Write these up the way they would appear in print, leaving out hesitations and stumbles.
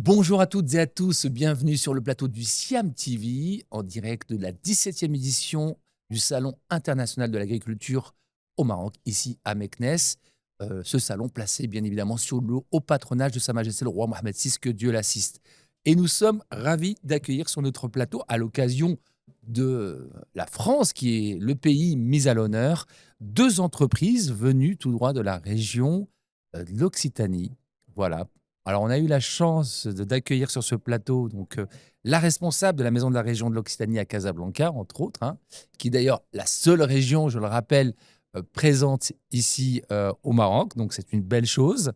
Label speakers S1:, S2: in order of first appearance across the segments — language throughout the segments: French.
S1: Bonjour à toutes et à tous, bienvenue sur le plateau du Siam TV en direct de la 17e édition du Salon international de l'agriculture au Maroc, ici à Meknès. Ce salon placé bien évidemment sous le haut patronage de Sa Majesté le roi Mohamed VI, que Dieu l'assiste. Et nous sommes ravis d'accueillir sur notre plateau, à l'occasion de la France, qui est le pays mis à l'honneur, deux entreprises venues tout droit de la région de l'Occitanie. Voilà. Alors, on a eu la chance d'accueillir sur ce plateau la responsable de la maison de la région de l'Occitanie à Casablanca, entre autres, hein, qui est d'ailleurs la seule région, je le rappelle, présente ici au Maroc. Donc, c'est une belle chose.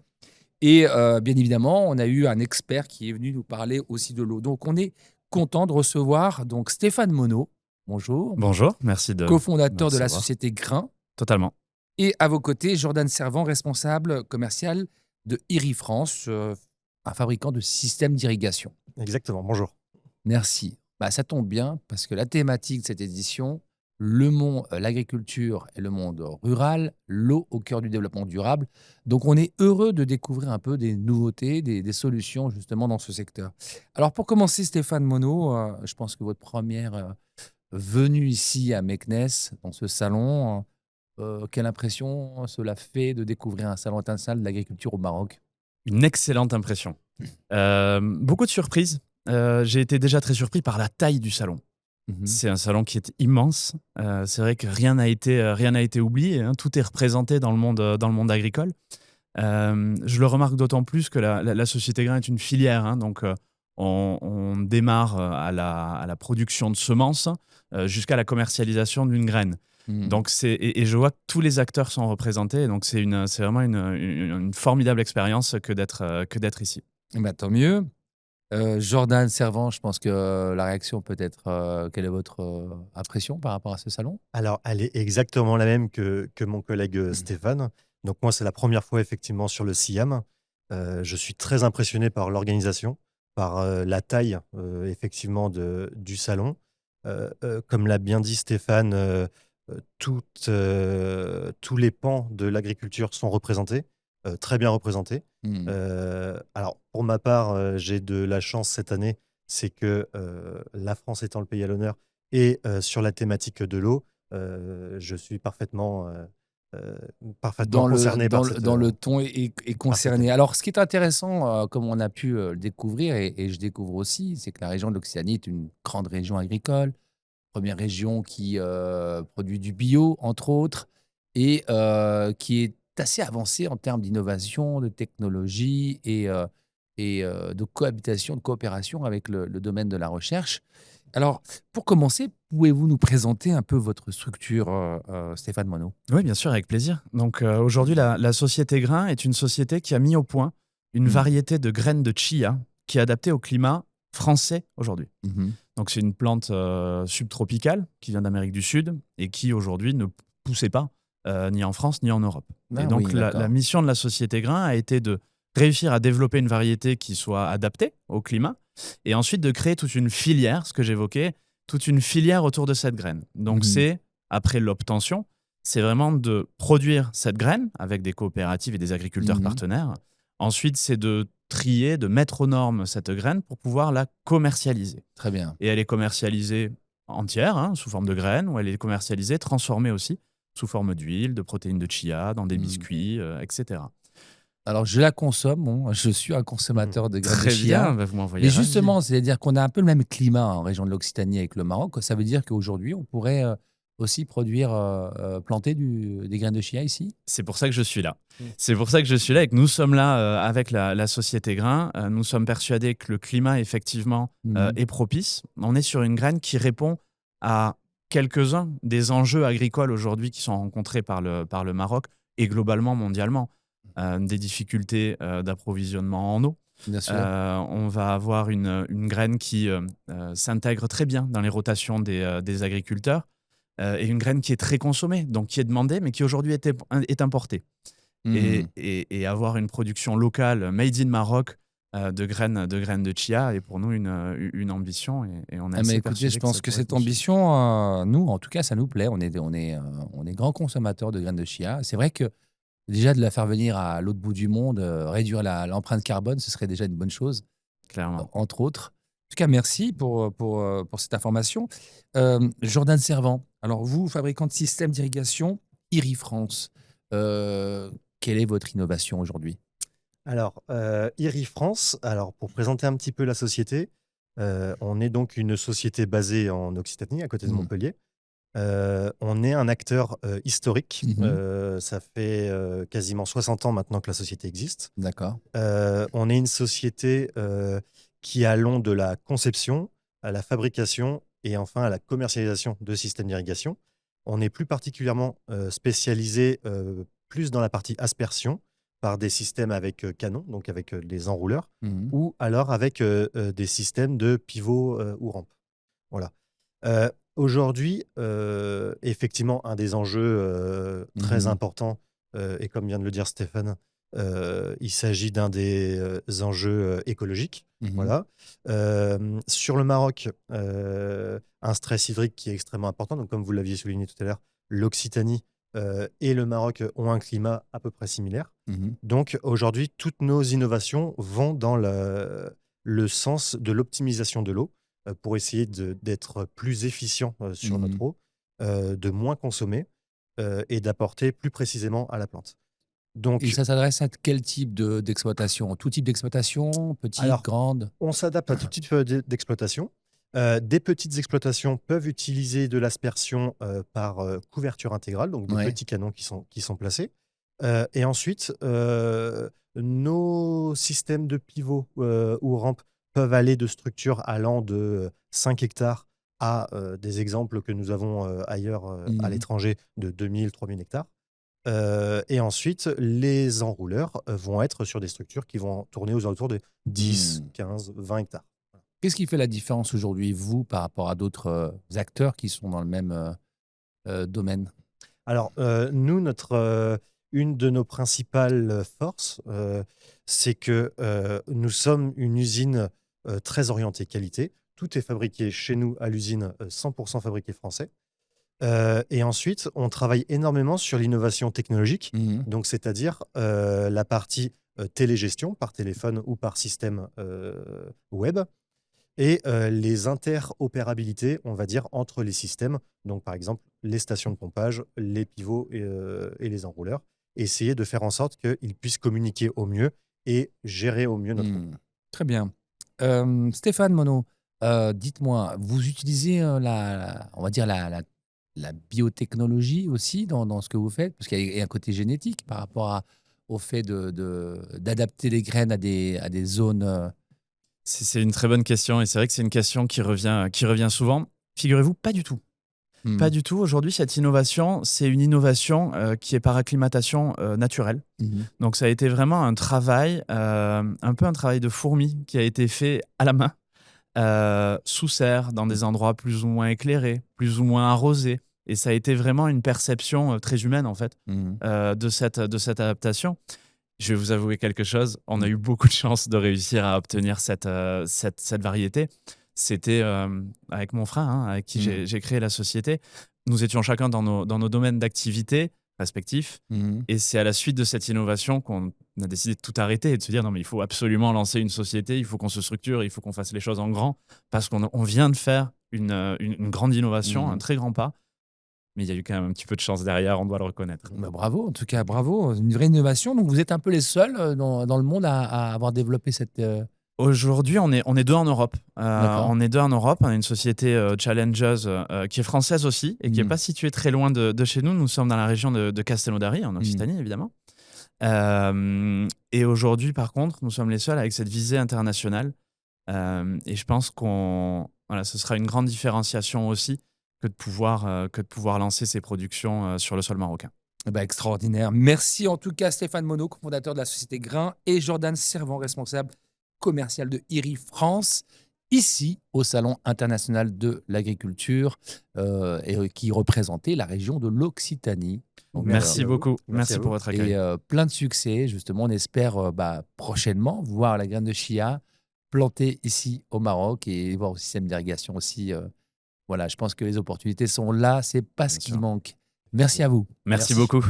S1: Et bien évidemment, on a eu un expert qui est venu nous parler aussi de l'eau. Donc, on est content de recevoir Stéphane Monod, bonjour,
S2: Bonjour, merci de me
S1: cofondateur de la
S2: recevoir.
S1: société Grain.
S2: Totalement.
S1: Et à vos côtés, Jordan Servant, responsable commercial de IRI France, un fabricant de systèmes d'irrigation.
S3: Exactement, bonjour.
S1: Merci. Bah, ça tombe bien parce que la thématique de cette édition, l'agriculture et le monde rural, l'eau au cœur du développement durable. Donc, on est heureux de découvrir un peu des nouveautés, des solutions justement dans ce secteur. Alors, pour commencer, Stéphane Monod, je pense que votre première venue ici à Meknès, dans ce salon, quelle impression cela fait de découvrir un salon international de l'agriculture au Maroc?
S2: Une excellente impression. Beaucoup de surprises. J'ai été déjà très surpris par la taille du salon.
S1: Mhm.
S2: C'est un salon qui est immense. C'est vrai que rien n'a été oublié, hein. Tout est représenté dans le monde agricole. Je le remarque d'autant plus que la société Grain est une filière, hein. Donc, on démarre à la production de semences jusqu'à la commercialisation d'une graine.
S1: Mhm.
S2: Donc et je vois que tous les acteurs sont représentés. Donc c'est vraiment une formidable expérience que d'être ici.
S1: Eh ben, tant mieux. Jordan Servant, je pense que la réaction peut être. Quelle est votre impression par rapport à ce salon?
S3: Alors, elle est exactement la même que mon collègue Stéphane. Donc, moi, c'est la première fois effectivement sur le SIAM. Je suis très impressionné par l'organisation, par la taille effectivement du salon. Comme l'a bien dit Stéphane, tous les pans de l'agriculture sont représentés, très bien représentés.
S1: Mhm.
S3: Alors, pour ma part, j'ai de la chance cette année, c'est que la France étant le pays à l'honneur et sur la thématique de l'eau, je suis parfaitement concerné
S1: Dans le ton est
S3: par cette
S1: concerné. Alors, ce qui est intéressant, comme on a pu le découvrir, et je découvre aussi, c'est que la région de l'Occitanie est une grande région agricole, première région qui produit du bio, entre autres, et qui est assez avancée en termes d'innovation, de technologie et de cohabitation, de coopération avec le domaine de la recherche. Alors, pour commencer, pouvez-vous nous présenter un peu votre structure, Stéphane Monod?
S2: Oui, bien sûr, avec plaisir. Donc aujourd'hui, la société Grain est une société qui a mis au point une
S1: Mhm.
S2: variété de graines de chia qui est adaptée au climat français aujourd'hui.
S1: Mhm.
S2: Donc c'est une plante subtropicale qui vient d'Amérique du Sud et qui aujourd'hui ne poussait pas ni en France ni en Europe. Et
S1: Ah
S2: donc
S1: oui,
S2: la
S1: d'accord.
S2: mission de la société Grain a été de réussir à développer une variété qui soit adaptée au climat et ensuite de créer toute une filière, ce que j'évoquais, toute une filière autour de cette graine. Donc
S1: Mhm.
S2: c'est, après l'obtention, c'est vraiment de produire cette graine avec des coopératives et des agriculteurs
S1: Mhm.
S2: partenaires. Ensuite, c'est de trier, de mettre aux normes cette graine pour pouvoir la commercialiser.
S1: Très bien.
S2: Et elle est commercialisée entière, hein, sous forme de graines, ou elle est commercialisée, transformée aussi, sous forme d'huile, de protéines de chia, dans des
S1: Mhm.
S2: biscuits, etc.
S1: Alors, je la consomme, bon, je suis un consommateur de graines de
S2: Très
S1: chia.
S2: bien, bah, vous
S1: Mais
S2: m'envoyez ravi.
S1: justement, c'est-à-dire qu'on a un peu le même climat en région de l'Occitanie avec le Maroc. Ça veut dire qu'aujourd'hui, on pourrait aussi produire, planter des graines de chia ici?
S2: C'est pour ça que je suis là.
S3: Mm.
S2: C'est pour ça que je suis là et que nous sommes là avec la société Grain. Nous sommes persuadés que le climat, effectivement,
S1: Mhm.
S2: est propice. On est sur une graine qui répond à quelques-uns des enjeux agricoles aujourd'hui qui sont rencontrés par le Maroc et globalement mondialement. Des difficultés d'approvisionnement en eau.
S1: Bien sûr.
S2: On va avoir une graine qui s'intègre très bien dans les rotations des agriculteurs et une graine qui est très consommée, donc qui est demandée, mais qui aujourd'hui est importée.
S1: Mhm.
S2: Et avoir une production locale, made in Maroc, de graines de chia est pour nous une ambition et on est
S1: Ah, mais
S2: assez
S1: écoutez, je
S2: persuadé que ça
S1: pense que
S2: pourrait
S1: cette
S2: fonctionner.
S1: ambition, nous, en tout cas, ça nous plaît. On est grands consommateurs de graines de chia. C'est vrai que déjà de la faire venir à l'autre bout du monde, réduire l'empreinte carbone, ce serait déjà une bonne chose.
S2: clairement.
S1: entre autres. En tout cas, merci pour cette information. Jordan Servant, alors vous, fabricant de systèmes d'irrigation, IRI France, quelle est votre innovation aujourd'hui?
S3: Alors, IRI France, alors pour présenter un petit peu la société, on est donc une société basée en Occitanie, à côté de
S1: Mhm.
S3: Montpellier. On est un acteur historique.
S1: Mhm.
S3: Ça fait quasiment 60 ans maintenant que la société existe.
S1: D'accord.
S3: On est une société qui allons de la conception à la fabrication et enfin à la commercialisation de systèmes d'irrigation. On est plus particulièrement spécialisé plus dans la partie aspersion par des systèmes avec canon, donc avec des enrouleurs,
S1: Mhm.
S3: ou alors avec des systèmes de pivot ou rampe. Voilà. Aujourd'hui, effectivement, un des enjeux très
S1: Mhm.
S3: importants, et comme vient de le dire Stéphane, il s'agit d'un des enjeux écologiques.
S1: Mhm.
S3: Voilà. Sur le Maroc, un stress hydrique qui est extrêmement important. Donc, comme vous l'aviez souligné tout à l'heure, l'Occitanie et le Maroc ont un climat à peu près similaire.
S1: Mhm.
S3: Donc, aujourd'hui, toutes nos innovations vont dans le sens de l'optimisation de l'eau pour essayer d'être plus efficient sur
S1: Mhm.
S3: notre eau, de moins consommer et d'apporter plus précisément à la plante.
S1: Et
S3: Donc,
S1: ça s'adresse à quel type d'exploitation? Tout type d'exploitation, petite,
S3: alors,
S1: grande?
S3: on s'adapte à tout type d'exploitation. Des petites exploitations peuvent utiliser de l'aspersion par couverture intégrale, donc des
S1: Ouais.
S3: petits canons qui sont placés. Et ensuite, nos systèmes de pivot ou rampes peuvent aller de structures allant de 5 hectares à des exemples que nous avons ailleurs à
S1: Mhm.
S3: l'étranger de 2000-3000 hectares. Et ensuite, les enrouleurs vont être sur des structures qui vont tourner aux alentours de 10,
S1: Mhm.
S3: 15, 20 hectares.
S1: Qu'est-ce qui fait la différence aujourd'hui, vous, par rapport à d'autres acteurs qui sont dans le même domaine?
S3: Alors, nous, une de nos principales forces, c'est que nous sommes une usine très orientée qualité. Tout est fabriqué chez nous à l'usine, 100% fabriqué français. Et ensuite, on travaille énormément sur l'innovation technologique,
S1: Mhm.
S3: donc c'est-à-dire la partie télégestion par téléphone ou par système web. Et les interopérabilités, on va dire, entre les systèmes. Donc, par exemple, les stations de pompage, les pivots et les enrouleurs. Essayer de faire en sorte qu'ils puissent communiquer au mieux et gérer au mieux notre eau.
S1: Hmm. Très bien. Stéphane Monod, dites-moi, vous utilisez on va dire la biotechnologie aussi dans ce que vous faites? Parce qu'il y a un côté génétique par rapport au fait d'adapter les graines à des zones.
S2: C'est une très bonne question et c'est vrai que c'est une question qui revient souvent. Figurez-vous, pas du tout. Pas
S1: Hmm.
S2: du tout. Aujourd'hui, cette innovation, c'est une innovation qui est par acclimatation naturelle.
S1: Mhm.
S2: Donc, ça a été vraiment un travail, un peu un travail de fourmi qui a été fait à la main, sous serre, dans des endroits plus ou moins éclairés, plus ou moins arrosés. Et ça a été vraiment une perception très humaine, en fait,
S1: Mhm.
S2: de cette adaptation. Je vais vous avouer quelque chose, on a
S1: Mhm.
S2: eu beaucoup de chance de réussir à obtenir cette variété. C'était avec mon frère, hein, avec qui
S1: Mhm.
S2: j'ai créé la société. Nous étions chacun dans nos domaines d'activité respectifs.
S1: Mhm.
S2: Et c'est à la suite de cette innovation qu'on a décidé de tout arrêter et de se dire non, mais il faut absolument lancer une société, il faut qu'on se structure, il faut qu'on fasse les choses en grand, parce qu'on vient de faire une grande innovation, un
S1: Mhm.
S2: très grand pas. Mais il y a eu quand même un petit peu de chance derrière, on doit le reconnaître.
S1: Bah, bravo, en tout cas, bravo. Une vraie innovation. Donc, vous êtes un peu les seuls dans le monde à avoir développé cette.
S2: Aujourd'hui, on est deux en Europe.
S1: D'accord.
S2: On est deux en Europe. On a une société Challengers qui est française aussi et qui n'est
S1: Mhm.
S2: pas située très loin de chez nous. Nous sommes dans la région de Castelnaudary, en
S1: Mhm.
S2: Occitanie, évidemment. Et aujourd'hui, par contre, nous sommes les seuls avec cette visée internationale. Et je pense voilà, ce sera une grande différenciation aussi que de pouvoir lancer ces productions sur le sol marocain.
S1: Eh ben, extraordinaire. Merci en tout cas Stéphane Monod, cofondateur de la société Grain, et Jordan Servant, responsable commercial de IRI France, ici au Salon international de l'agriculture, qui représentait la région de l'Occitanie. Donc,
S3: Merci
S2: Merci
S3: à vous.
S2: beaucoup.
S3: Merci à
S2: Merci pour
S3: vous.
S2: votre
S1: et
S2: accueil.
S1: plein de succès, justement. On espère prochainement voir la graine de chia plantée ici au Maroc et voir au système d'irrigation aussi. Voilà, je pense que les opportunités sont là, c'est pas
S2: Bien
S1: ce qui
S2: sûr.
S1: manque. Merci à vous.
S2: Merci
S1: Merci.
S2: beaucoup.